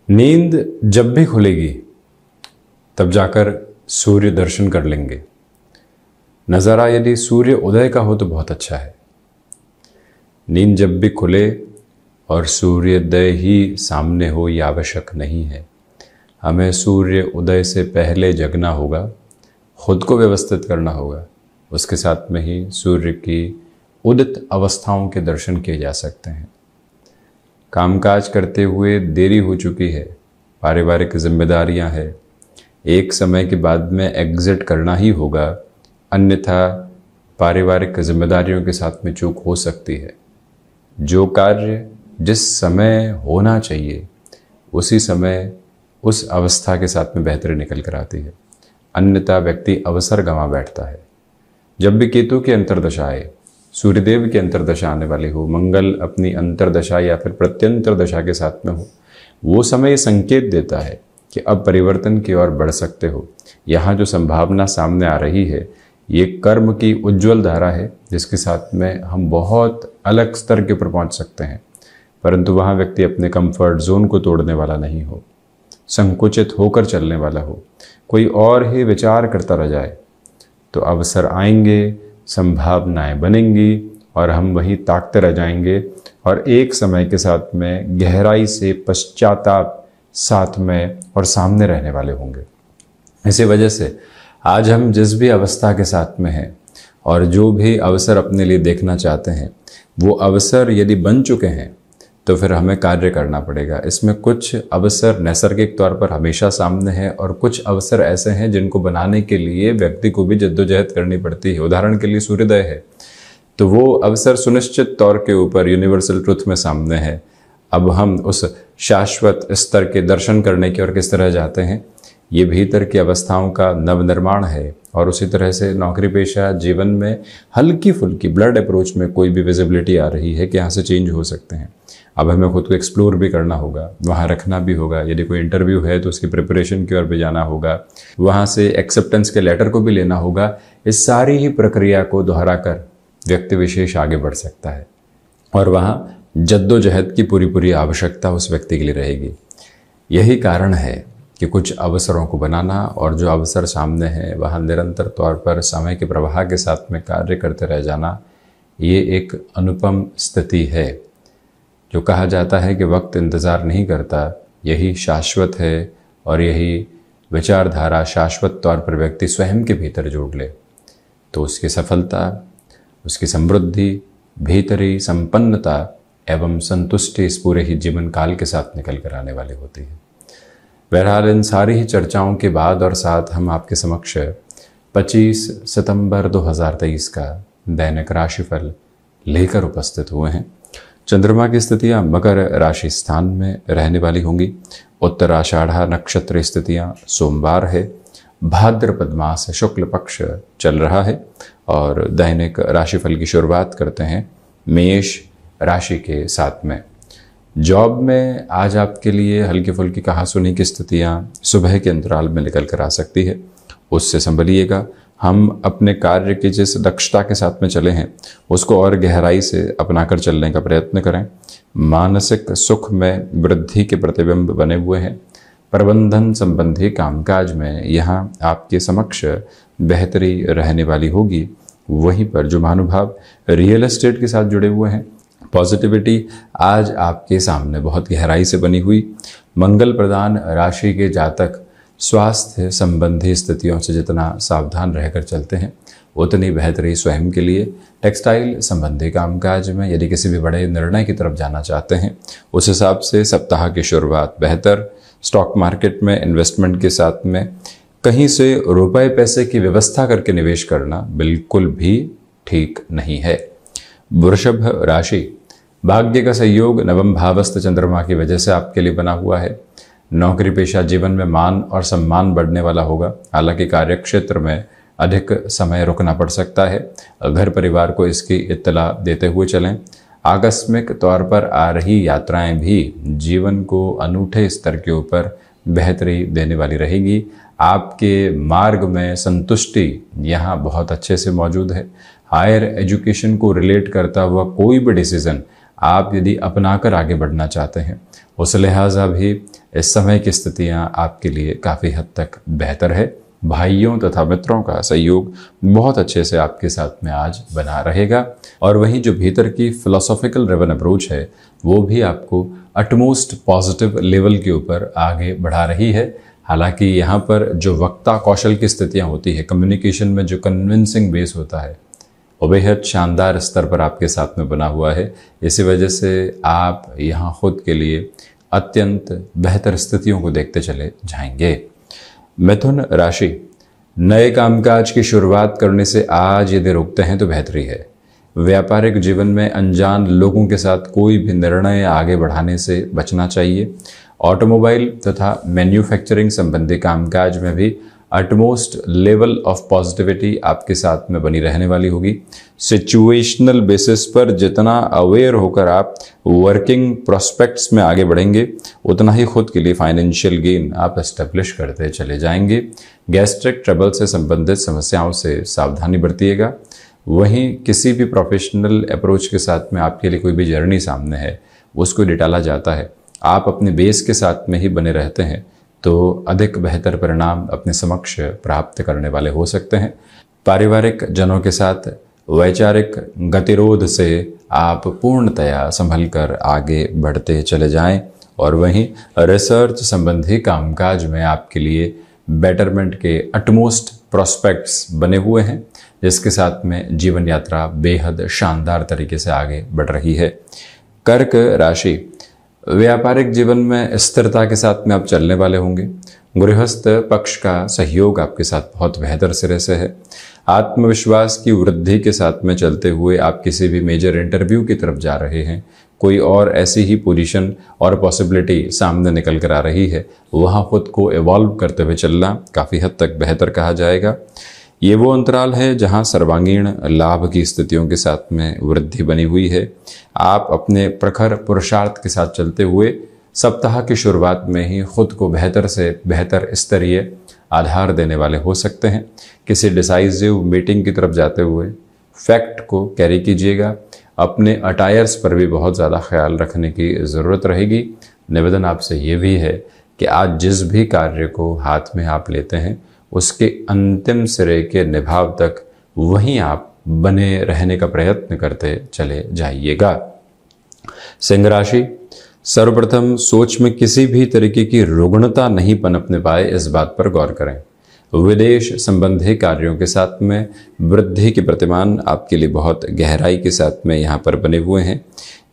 नींद जब भी खुलेगी तब जाकर सूर्य दर्शन कर लेंगे। नज़ारा यदि सूर्य उदय का हो तो बहुत अच्छा है। नींद जब भी खुले और सूर्योदय ही सामने हो ये आवश्यक नहीं है। हमें सूर्य उदय से पहले जगना होगा, खुद को व्यवस्थित करना होगा। उसके साथ में ही सूर्य की उदित अवस्थाओं के दर्शन किए जा सकते हैं। कामकाज करते हुए देरी हो चुकी है, पारिवारिक जिम्मेदारियां हैं, एक समय के बाद में एग्जिट करना ही होगा, अन्यथा पारिवारिक जिम्मेदारियों के साथ में चूक हो सकती है। जो कार्य जिस समय होना चाहिए उसी समय उस अवस्था के साथ में बेहतरी निकल कर आती है, अन्यथा व्यक्ति अवसर गंवा बैठता है। जब भी केतु की अंतर्दशा आए, सूर्यदेव की अंतर्दशा आने वाली हो, मंगल अपनी अंतर्दशा या फिर प्रत्यंतर दशा के साथ में हो, वो समय संकेत देता है कि अब परिवर्तन की ओर बढ़ सकते हो। यहाँ जो संभावना सामने आ रही है ये कर्म की उज्जवल धारा है, जिसके साथ में हम बहुत अलग स्तर के ऊपर पहुँच सकते हैं। परंतु वहाँ व्यक्ति अपने कंफर्ट जोन को तोड़ने वाला नहीं हो, संकुचित होकर चलने वाला हो, कोई और ही विचार करता रह जाए तो अवसर आएंगे, संभावनाएं बनेंगी और हम वही ताकते रह जाएंगे और एक समय के साथ में गहराई से पश्चाताप साथ में और सामने रहने वाले होंगे। इसी वजह से आज हम जिस भी अवस्था के साथ में हैं और जो भी अवसर अपने लिए देखना चाहते हैं, वो अवसर यदि बन चुके हैं तो फिर हमें कार्य करना पड़ेगा। इसमें कुछ अवसर नैसर्गिक तौर पर हमेशा सामने हैं और कुछ अवसर ऐसे हैं जिनको बनाने के लिए व्यक्ति को भी जद्दोजहद करनी पड़ती है। उदाहरण के लिए सूर्योदय है तो वो अवसर सुनिश्चित तौर के ऊपर यूनिवर्सल ट्रुथ में सामने है। अब हम उस शाश्वत स्तर के दर्शन करने की ओर किस तरह जाते हैं, ये भीतर की अवस्थाओं का नवनिर्माण है। और उसी तरह से नौकरी पेशा जीवन में हल्की फुल्की ब्लड अप्रोच में कोई भी विजिबिलिटी आ रही है कि यहाँ से चेंज हो सकते हैं। अब हमें खुद को एक्सप्लोर भी करना होगा, वहाँ रखना भी होगा। यदि कोई इंटरव्यू है तो उसकी प्रिपरेशन की ओर भी जाना होगा, वहाँ से एक्सेप्टेंस के लेटर को भी लेना होगा। इस सारी ही प्रक्रिया को दोहरा कर व्यक्ति विशेष आगे बढ़ सकता है और वहाँ जद्दोजहद की पूरी आवश्यकता उस व्यक्ति के लिए रहेगी। यही कारण है कि कुछ अवसरों को बनाना और जो अवसर सामने है वहाँ निरंतर तौर पर समय के प्रवाह के साथ में कार्य करते रह जाना, ये एक अनुपम स्थिति है। जो कहा जाता है कि वक्त इंतज़ार नहीं करता, यही शाश्वत है और यही विचारधारा शाश्वत तौर पर व्यक्ति स्वयं के भीतर जोड़ ले तो उसकी सफलता, उसकी समृद्धि, भीतरी संपन्नता एवं संतुष्टि इस पूरे ही जीवन काल के साथ निकल कर आने वाली होती है। बहरहाल इन सारी ही चर्चाओं के बाद और साथ हम आपके समक्ष 25 सितंबर 2023 का दैनिक राशिफल लेकर उपस्थित हुए हैं। चंद्रमा की स्थितियां मकर राशि स्थान में रहने वाली होंगी। उत्तराषाढ़ा नक्षत्र स्थितियां सोमवार है, भाद्रपद मास शुक्ल पक्ष चल रहा है और दैनिक राशिफल की शुरुआत करते हैं मेष राशि के साथ में। जॉब में आज आपके लिए हल्की फुल्की कहासुनी की स्थितियां सुबह के अंतराल में निकल कर आ सकती है, उससे संभलिएगा। हम अपने कार्य की जिस दक्षता के साथ में चले हैं उसको और गहराई से अपनाकर चलने का प्रयत्न करें। मानसिक सुख में वृद्धि के प्रतिबिंब बने हुए हैं। प्रबंधन संबंधी कामकाज में यहाँ आपके समक्ष बेहतरी रहने वाली होगी। वहीं पर जो महानुभाव रियल एस्टेट के साथ जुड़े हुए हैं, पॉजिटिविटी आज आपके सामने बहुत गहराई से बनी हुई। मंगल प्रदान राशि के जातक स्वास्थ्य संबंधी स्थितियों से जितना सावधान रहकर चलते हैं उतनी बेहतरी स्वयं के लिए। टेक्सटाइल संबंधी कामकाज में यदि किसी भी बड़े निर्णय की तरफ जाना चाहते हैं, उस हिसाब से सप्ताह की शुरुआत बेहतर। स्टॉक मार्केट में इन्वेस्टमेंट के साथ में कहीं से रुपए पैसे की व्यवस्था करके निवेश करना बिल्कुल भी ठीक नहीं है। वृषभ राशि, भाग्य का सहयोग नवम भावस्थ चंद्रमा की वजह से आपके लिए बना हुआ है। नौकरी पेशा जीवन में मान और सम्मान बढ़ने वाला होगा। हालांकि कार्यक्षेत्र में अधिक समय रुकना पड़ सकता है। घर परिवार को इसकी इत्तला देते हुए चलें। आकस्मिक तौर पर आ रही यात्राएं भी जीवन को अनूठे स्तर के ऊपर बेहतरी देने वाली रहेगी। आपके मार्ग में संतुष्टि यहाँ बहुत अच्छे से मौजूद है। हायर एजुकेशन को रिलेट करता हुआ कोई भी डिसीजन आप यदि अपनाकर आगे बढ़ना चाहते हैं, उस लिहाजा भी इस समय की स्थितियां आपके लिए काफ़ी हद तक बेहतर है। भाइयों तथा मित्रों का सहयोग बहुत अच्छे से आपके साथ में आज बना रहेगा। और वहीं जो भीतर की फिलोसॉफिकल ड्रिवन अप्रोच है वो भी आपको अटमोस्ट पॉजिटिव लेवल के ऊपर आगे बढ़ा रही है। हालांकि यहाँ पर जो वक्ता कौशल की स्थितियाँ होती है, कम्युनिकेशन में जो कन्विंसिंग बेस होता है वो बेहद शानदार स्तर पर आपके साथ में बना हुआ है। इसी वजह से आप यहाँ खुद के लिए अत्यंत बेहतर स्थितियों को देखते चले जाएंगे। मिथुन राशि, नए कामकाज की शुरुआत करने से आज यदि रुकते हैं तो बेहतरी है। व्यापारिक जीवन में अनजान लोगों के साथ कोई भी निर्णय आगे बढ़ाने से बचना चाहिए। ऑटोमोबाइल तथा मैन्युफैक्चरिंग संबंधी कामकाज में भी अटमोस्ट लेवल ऑफ पॉजिटिविटी आपके साथ में बनी रहने वाली होगी। सिचुएशनल बेसिस पर जितना अवेयर होकर आप वर्किंग प्रोस्पेक्ट्स में आगे बढ़ेंगे उतना ही खुद के लिए फाइनेंशियल गेन आप एस्टेब्लिश करते चले जाएंगे। गैस्ट्रिक ट्रबल से संबंधित समस्याओं से सावधानी बरतिएगा। वहीं किसी भी प्रोफेशनल अप्रोच के साथ में आपके लिए कोई भी जर्नी सामने है उसको निटाला जाता है, आप अपने बेस के साथ में ही बने रहते हैं तो अधिक बेहतर परिणाम अपने समक्ष प्राप्त करने वाले हो सकते हैं। पारिवारिक जनों के साथ वैचारिक गतिरोध से आप पूर्णतया संभल कर आगे बढ़ते चले जाएं। और वहीं रिसर्च संबंधी कामकाज में आपके लिए बेटरमेंट के अटमोस्ट प्रोस्पेक्ट्स बने हुए हैं, जिसके साथ में जीवन यात्रा बेहद शानदार तरीके से आगे बढ़ रही है। कर्क राशि, व्यापारिक जीवन में स्थिरता के साथ में आप चलने वाले होंगे। गृहस्थ पक्ष का सहयोग आपके साथ बहुत बेहतर सिरे से है। आत्मविश्वास की वृद्धि के साथ में चलते हुए आप किसी भी मेजर इंटरव्यू की तरफ जा रहे हैं, कोई और ऐसी ही पोजीशन और पॉसिबिलिटी सामने निकल कर आ रही है, वहाँ खुद को इवॉल्व करते हुए चलना काफ़ी हद तक बेहतर कहा जाएगा। ये वो अंतराल है जहां सर्वांगीण लाभ की स्थितियों के साथ में वृद्धि बनी हुई है। आप अपने प्रखर पुरुषार्थ के साथ चलते हुए सप्ताह की शुरुआत में ही खुद को बेहतर से बेहतर स्तरीय आधार देने वाले हो सकते हैं। किसी डिसाइसिव मीटिंग की तरफ जाते हुए फैक्ट को कैरी कीजिएगा। अपने अटायर्स पर भी बहुत ज़्यादा ख्याल रखने की ज़रूरत रहेगी। निवेदन आपसे ये भी है कि आज जिस भी कार्य को हाथ में आप लेते हैं उसके अंतिम सिरे के निभाव तक वहीं आप बने रहने का प्रयत्न करते चले जाइएगा। सिंह राशि, सर्वप्रथम सोच में किसी भी तरीके की रुग्णता नहीं पनपने पाए इस बात पर गौर करें। विदेश संबंधी कार्यों के साथ में वृद्धि के प्रतिमान आपके लिए बहुत गहराई के साथ में यहाँ पर बने हुए हैं।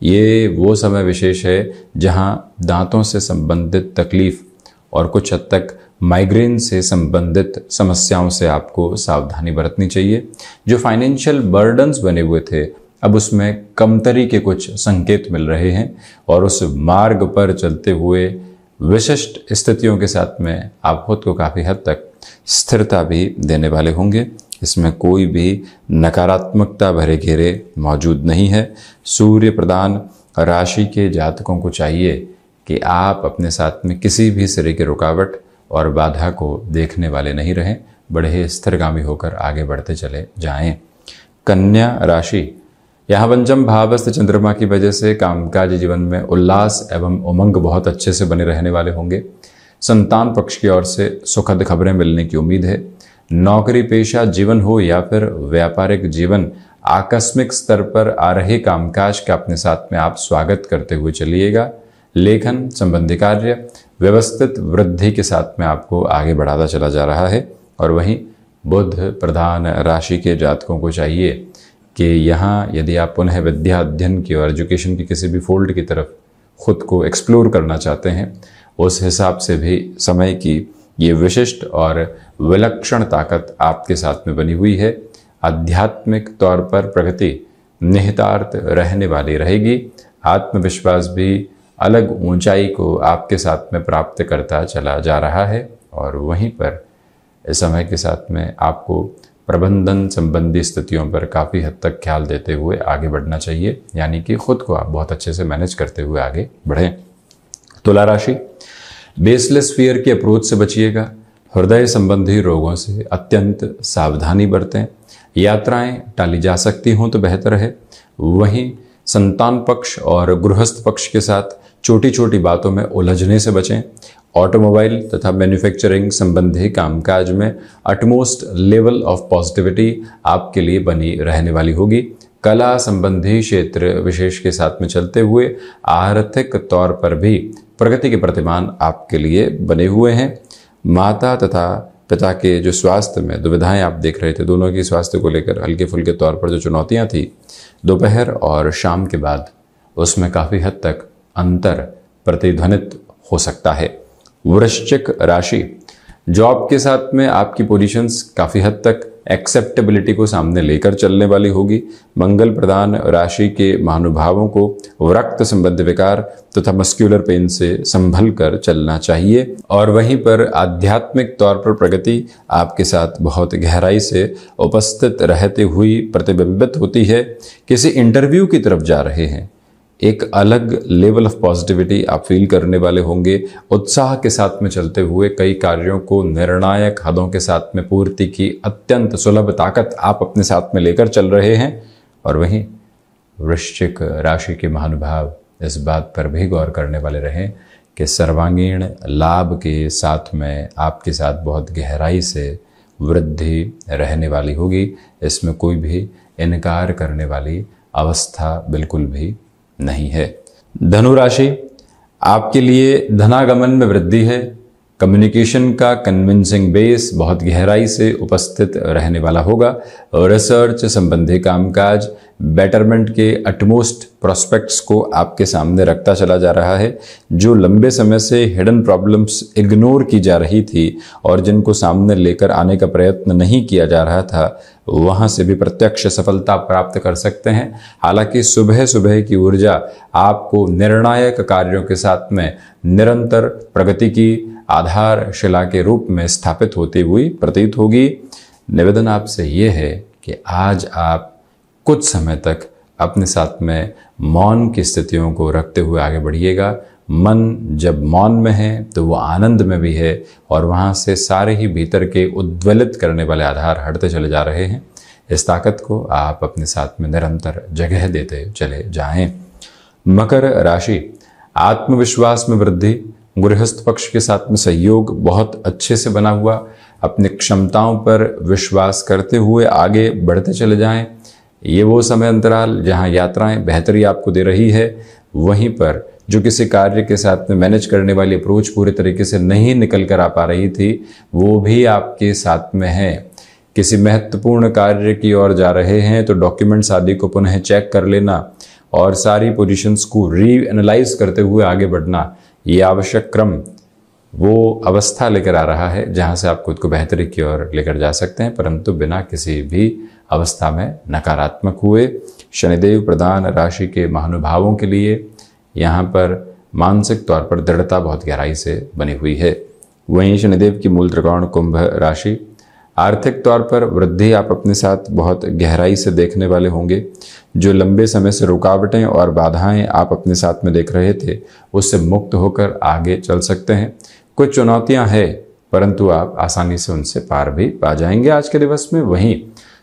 ये वो समय विशेष है जहाँ दांतों से संबंधित तकलीफ और कुछ हद तक माइग्रेन से संबंधित समस्याओं से आपको सावधानी बरतनी चाहिए। जो फाइनेंशियल बर्डन्स बने हुए थे अब उसमें कमतरी के कुछ संकेत मिल रहे हैं और उस मार्ग पर चलते हुए विशिष्ट स्थितियों के साथ में आप खुद को काफ़ी हद तक स्थिरता भी देने वाले होंगे। इसमें कोई भी नकारात्मकता भरे घेरे मौजूद नहीं है। सूर्य प्रधान राशि के जातकों को चाहिए कि आप अपने साथ में किसी भी सिरे की रुकावट और बाधा को देखने वाले नहीं रहें, बड़े स्थिरगामी होकर आगे बढ़ते चले जाएं। कन्या राशि, यहाँ पंचम भावस्थ चंद्रमा की वजह से कामकाज जीवन में उल्लास एवं उमंग बहुत अच्छे से बने रहने वाले होंगे। संतान पक्ष की ओर से सुखद खबरें मिलने की उम्मीद है। नौकरी पेशा जीवन हो या फिर व्यापारिक जीवन, आकस्मिक स्तर पर आ रहे कामकाज का अपने साथ में आप स्वागत करते हुए चलिएगा। लेखन संबंधी कार्य व्यवस्थित वृद्धि के साथ में आपको आगे बढ़ाता चला जा रहा है। और वहीं बुध प्रधान राशि के जातकों को चाहिए कि यहाँ यदि आप पुनः विद्या अध्ययन की और एजुकेशन की किसी भी फील्ड की तरफ खुद को एक्सप्लोर करना चाहते हैं, उस हिसाब से भी समय की ये विशिष्ट और विलक्षण ताकत आपके साथ में बनी हुई है। आध्यात्मिक तौर पर प्रगति निहितार्थ रहने वाली रहेगी। आत्मविश्वास भी अलग ऊंचाई को आपके साथ में प्राप्त करता चला जा रहा है। और वहीं पर इस समय के साथ में आपको प्रबंधन संबंधी स्थितियों पर काफ़ी हद तक ख्याल देते हुए आगे बढ़ना चाहिए, यानी कि खुद को आप बहुत अच्छे से मैनेज करते हुए आगे बढ़ें। तुला राशि, बेसलेस फियर की अप्रोच से बचिएगा। हृदय संबंधी रोगों से अत्यंत सावधानी बरतें। यात्राएं टाली जा सकती हों तो बेहतर है। वहीं संतान पक्ष और गृहस्थ पक्ष के साथ छोटी छोटी बातों में उलझने से बचें। ऑटोमोबाइल तथा मैन्युफैक्चरिंग संबंधी कामकाज में अटमोस्ट लेवल ऑफ पॉजिटिविटी आपके लिए बनी रहने वाली होगी। कला संबंधी क्षेत्र विशेष के साथ में चलते हुए आर्थिक तौर पर भी प्रगति के प्रतिमान आपके लिए बने हुए हैं। माता तथा पिता के जो स्वास्थ्य में दुविधाएं आप देख रहे थे, दोनों की स्वास्थ्य को लेकर हल्के फुल्के तौर पर जो चुनौतियां थी, दोपहर और शाम के बाद उसमें काफ़ी हद तक अंतर प्रतिध्वनित हो सकता है। वृश्चिक राशि, जॉब के साथ में आपकी पोजीशंस काफ़ी हद तक एक्सेप्टेबिलिटी को सामने लेकर चलने वाली होगी। मंगल प्रधान राशि के महानुभावों को रक्त संबंधी विकार तथा मस्क्यूलर पेन से संभल कर चलना चाहिए। और वहीं पर आध्यात्मिक तौर पर प्रगति आपके साथ बहुत गहराई से उपस्थित रहते हुई प्रतिबिंबित होती है। किसी इंटरव्यू की तरफ जा रहे हैं, एक अलग लेवल ऑफ पॉजिटिविटी आप फील करने वाले होंगे। उत्साह के साथ में चलते हुए कई कार्यों को निर्णायक हदों के साथ में पूर्ति की अत्यंत सुलभ ताकत आप अपने साथ में लेकर चल रहे हैं। और वहीं वृश्चिक राशि के महानुभाव इस बात पर भी गौर करने वाले रहें कि सर्वांगीण लाभ के साथ में आपके साथ बहुत गहराई से वृद्धि रहने वाली होगी। इसमें कोई भी इनकार करने वाली अवस्था बिल्कुल भी नहीं है। धनु राशि, आपके लिए धनागमन में वृद्धि है। कम्युनिकेशन का कन्विंसिंग बेस बहुत गहराई से उपस्थित रहने वाला होगा। रिसर्च संबंधी कामकाज बेटरमेंट के अटमोस्ट प्रोस्पेक्ट्स को आपके सामने रखता चला जा रहा है। जो लंबे समय से हिडन प्रॉब्लम्स इग्नोर की जा रही थी और जिनको सामने लेकर आने का प्रयत्न नहीं किया जा रहा था, वहां से भी प्रत्यक्ष सफलता प्राप्त कर सकते हैं। हालांकि सुबह सुबह की ऊर्जा आपको निर्णायक कार्यों के साथ में निरंतर प्रगति की आधारशिला के रूप में स्थापित होती हुई प्रतीत होगी। निवेदन आपसे ये है कि आज आप कुछ समय तक अपने साथ में मौन की स्थितियों को रखते हुए आगे बढ़िएगा। मन जब मौन में है तो वो आनंद में भी है और वहाँ से सारे ही भीतर के उद्वेलित करने वाले आधार हटते चले जा रहे हैं। इस ताकत को आप अपने साथ में निरंतर जगह देते चले जाएं। मकर राशि, आत्मविश्वास में वृद्धि, गृहस्थ पक्ष के साथ में सहयोग बहुत अच्छे से बना हुआ। अपनी क्षमताओं पर विश्वास करते हुए आगे बढ़ते चले जाएं। ये वो समय अंतराल जहां यात्राएं बेहतरी आपको दे रही है। वहीं पर जो किसी कार्य के साथ में मैनेज करने वाली अप्रोच पूरे तरीके से नहीं निकल कर आ पा रही थी, वो भी आपके साथ में है। किसी महत्वपूर्ण कार्य की ओर जा रहे हैं तो डॉक्यूमेंट्स आदि को पुनः चेक कर लेना और सारी पोजीशंस को रीएनालाइज करते हुए आगे बढ़ना, ये आवश्यक क्रम वो अवस्था लेकर आ रहा है जहां से आप खुद को बेहतरी की ओर लेकर जा सकते हैं, परंतु बिना किसी भी अवस्था में नकारात्मक हुए। शनिदेव प्रधान राशि के महानुभावों के लिए यहाँ पर मानसिक तौर पर दृढ़ता बहुत गहराई से बनी हुई है। वहीं शनिदेव की मूल त्रिकोण कुंभ राशि, आर्थिक तौर पर वृद्धि आप अपने साथ बहुत गहराई से देखने वाले होंगे। जो लंबे समय से रुकावटें और बाधाएं आप अपने साथ में देख रहे थे, उससे मुक्त होकर आगे चल सकते हैं। कुछ चुनौतियां हैं परंतु आप आसानी से उनसे पार भी पा जाएंगे आज के दिवस में। वहीं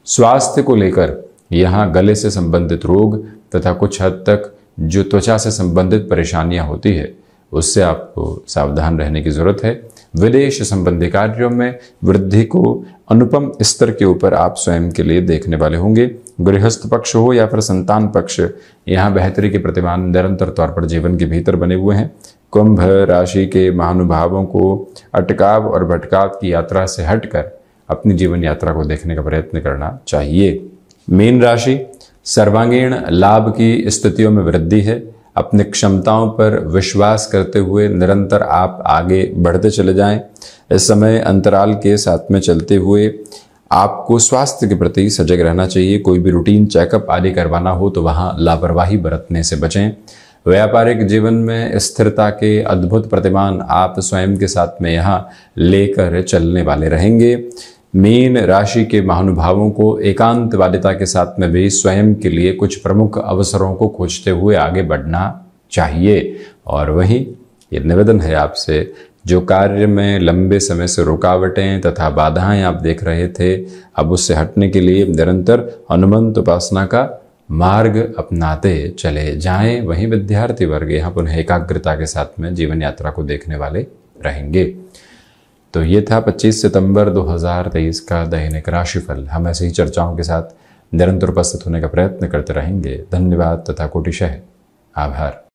स्वास्थ्य को लेकर यहाँ गले से संबंधित रोग तथा कुछ हद तक जो त्वचा से संबंधित परेशानियां होती है, उससे आपको सावधान रहने की जरूरत है। विदेश संबंधी कार्यों में वृद्धि को अनुपम स्तर के ऊपर आप स्वयं के लिए देखने वाले होंगे। गृहस्थ पक्ष हो या फिर संतान पक्ष, यहाँ बेहतरी के प्रतिमान निरंतर तौर पर जीवन के भीतर बने हुए हैं। कुंभ राशि के महानुभावों को अटकाव और भटकाव की यात्रा से हटकर अपनी जीवन यात्रा को देखने का प्रयत्न करना चाहिए। मीन राशि, सर्वांगीण लाभ की स्थितियों में वृद्धि है। अपनी क्षमताओं पर विश्वास करते हुए निरंतर आप आगे बढ़ते चले जाएं। इस समय अंतराल के साथ में चलते हुए आपको स्वास्थ्य के प्रति सजग रहना चाहिए। कोई भी रूटीन चेकअप आदि करवाना हो तो वहां लापरवाही बरतने से बचें। व्यापारिक जीवन में स्थिरता के अद्भुत प्रतिमान आप स्वयं के साथ में यहाँ लेकर चलने वाले रहेंगे। मीन राशि के महानुभावों को एकांतवादिता के साथ में भी स्वयं के लिए कुछ प्रमुख अवसरों को खोजते हुए आगे बढ़ना चाहिए। और वहीं ये निवेदन है आपसे, जो कार्य में लंबे समय से रुकावटें तथा बाधाएं आप देख रहे थे, अब उससे हटने के लिए निरंतर हनुमंत उपासना का मार्ग अपनाते चले जाएं, वहीं विद्यार्थी वर्ग यहाँ पुनः एकाग्रता के साथ में जीवन यात्रा को देखने वाले रहेंगे। तो ये था 25 सितंबर 2023 का दैनिक राशिफल। हम ऐसे ही चर्चाओं के साथ निरंतर उपस्थित होने का प्रयत्न करते रहेंगे। धन्यवाद तथा कोटिशः आभार।